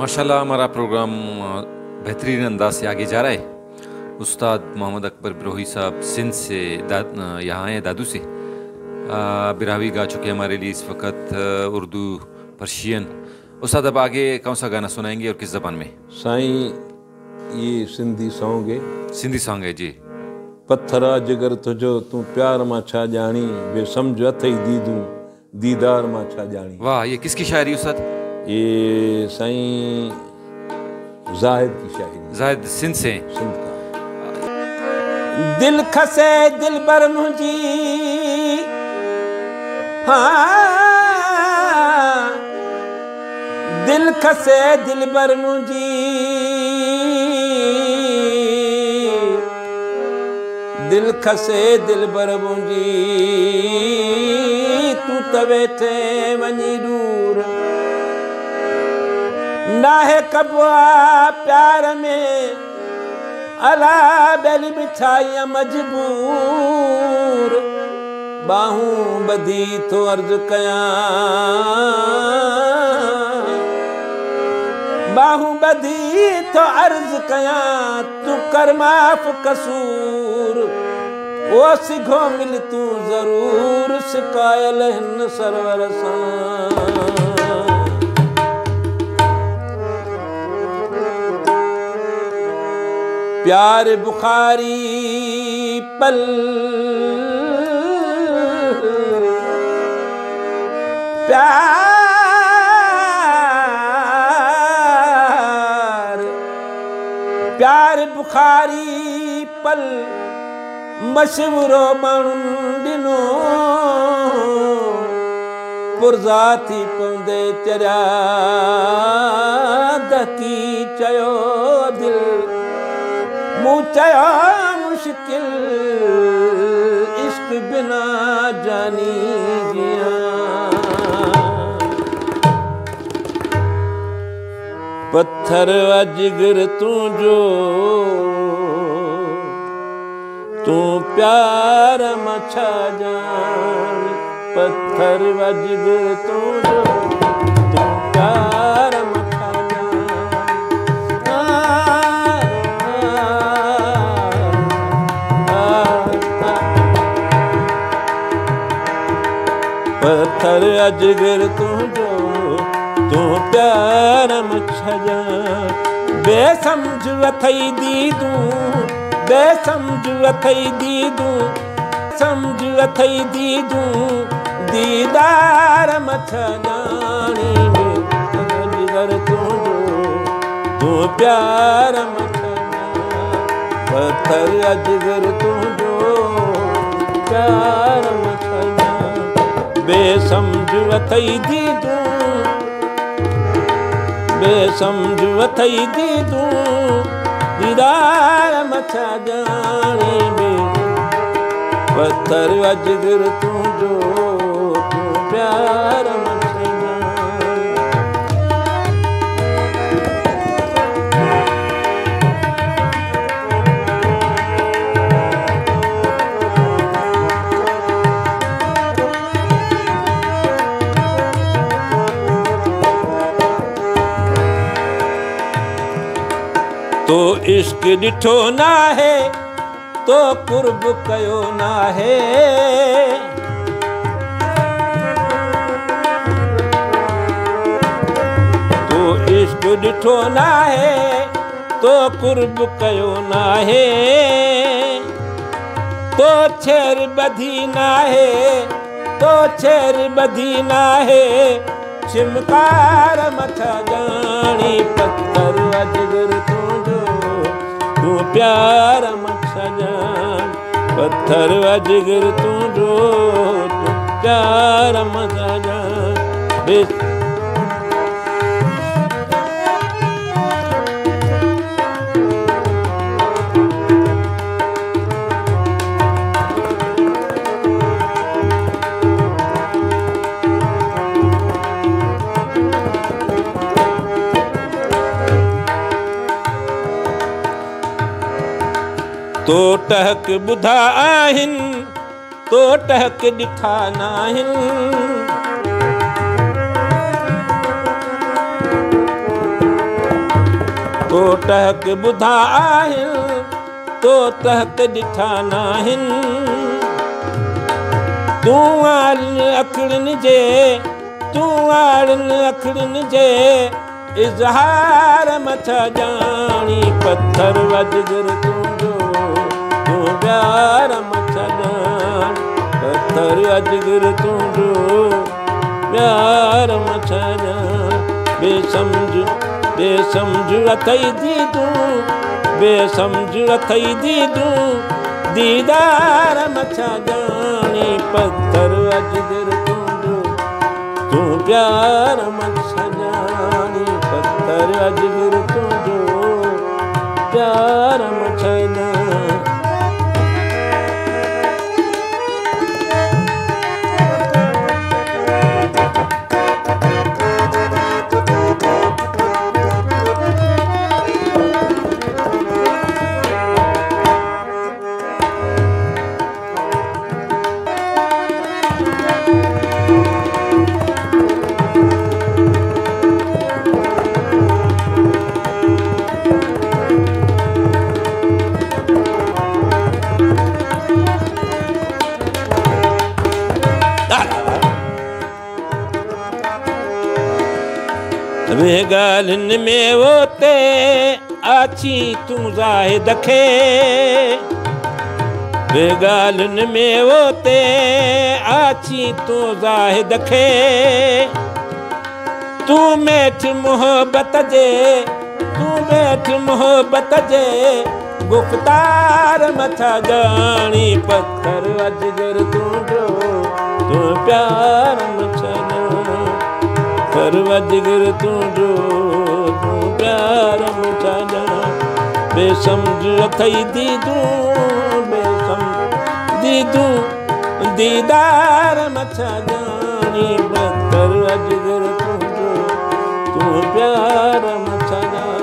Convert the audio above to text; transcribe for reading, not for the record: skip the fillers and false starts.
माशाल्लाह हमारा प्रोग्राम बेहतरीन अंदाज से आगे जा रहा है। उस्ताद मोहम्मद अकबर बिरोही साहब सिंध से यहाँ आए दादू से बिरावी गा चुके हमारे लिए इस वक्त उर्दू पर्शियन। उस्ताद अब आगे कौन सा गाना सुनाएंगे और किस ज़बान में? साईं ये सिंधी सॉन्ग है। सिंधी सॉन्ग है जी। पत्थरा जिगर तुझो तू प्यार मां छा जानी बे समझ अथई दीदू दीदार मां छा जानी। वाह, ये किसकी शायरी उस्ताद? ये साईं जाहिद की शायरी। जाहिद सिंध से। सिंध का। दिल खसे दिल बर मुझी हाँ दिल खसे दिल बर मुझी दिल खसे दिल बर मुझी तू तवे थे वनी दूर नाहे कबुआ प्यार में अला बेली बिछाया मजबूर बाहूं बधी तो अर्ज कया बाहूं बधी तो अर्ज कया तू कर माफ कसूर ओ सिघो मिल तू जरूर शिकायल हिन सरवर सां। प्यार बुखारी पल प्यार बुखारी पल मशवरो माण्हुनि ॾिनो पुरज़ा थी पवंदे चरिया दकी चयो दिल मूं चयो मुश्किल इश्क बिना जानी जिया। पत्थर अजगर तुझो तू प्यार मछा जान पत्थर अजगर तुझो तू प्यार पत्थर अजगर तुझो तू प्यार मछा बेसमझ अथई दीदू बेसमझ अथई दीदू समझ अथई दीदू दीदार मछा जानी अजगर तुझो तू प्यार मछा पत्थर अजगर तुझो प्यार मछा बेसमझ अथई दीदू बेसमझ अथई दीदू दीदार मछा जाने में पत्थर अजगर तुझो तू प्यार मछा तो इश्क ॾिठो ना है तो कुर्ब कयो ना है तो इश्क ॾिठो ना है तो कुर्ब कयो ना है तो छेर बधी ना है तो छेर बधी ना है चिमकार मथा जानी पत्थर अजगर तुझो तू प्यार मछा जान पत्थर अजगर तुझो तू प्यार मछा जान तो टहक बुधा आहिन तो टहक दिखा नाहिन को टहक ॿुधा आहिनि तो तहत ॾिठा नाहिनि तूं आड़नि अखड़नि जे तूं आड़नि अखड़नि जे इज़हार मथा ॼाणी पत्थर अजगर तुंहिंजो तूं प्यार मथा ॼाण पत्थर अजगर तुंहिंजो प्यार मथा ॼाण बेसमझ अथई दीदूं बेसमझ अथई दीदूं दीदार मथा ॼाणी पत्थर अजगर तुंहिंजो तूं प्यार मथा ॼाणी पत्थर अजगर तुंहिंजो प्यार मथा ॼाणी वे ॻाल्हियुनि में वो ते आछी तूं ज़ाहिद खे वे ॻाल्हियुनि में वो ते आछी तूं ज़ाहिद खे तूं मेठ मोहब्बत जे गुफ़्तार मथा ॼाणी पत्थर अजगर तुंहिंजो तूं प्यार मथा ॼाणी पर अजगर तुंहिंजो तूं प्यार मथा ॼाण बेसमझ अथई दीदूं दीदूं दीदार मथा ॼाणी पत्थर अजगर तुंहिंजो तूं प्यार मथा ॼाण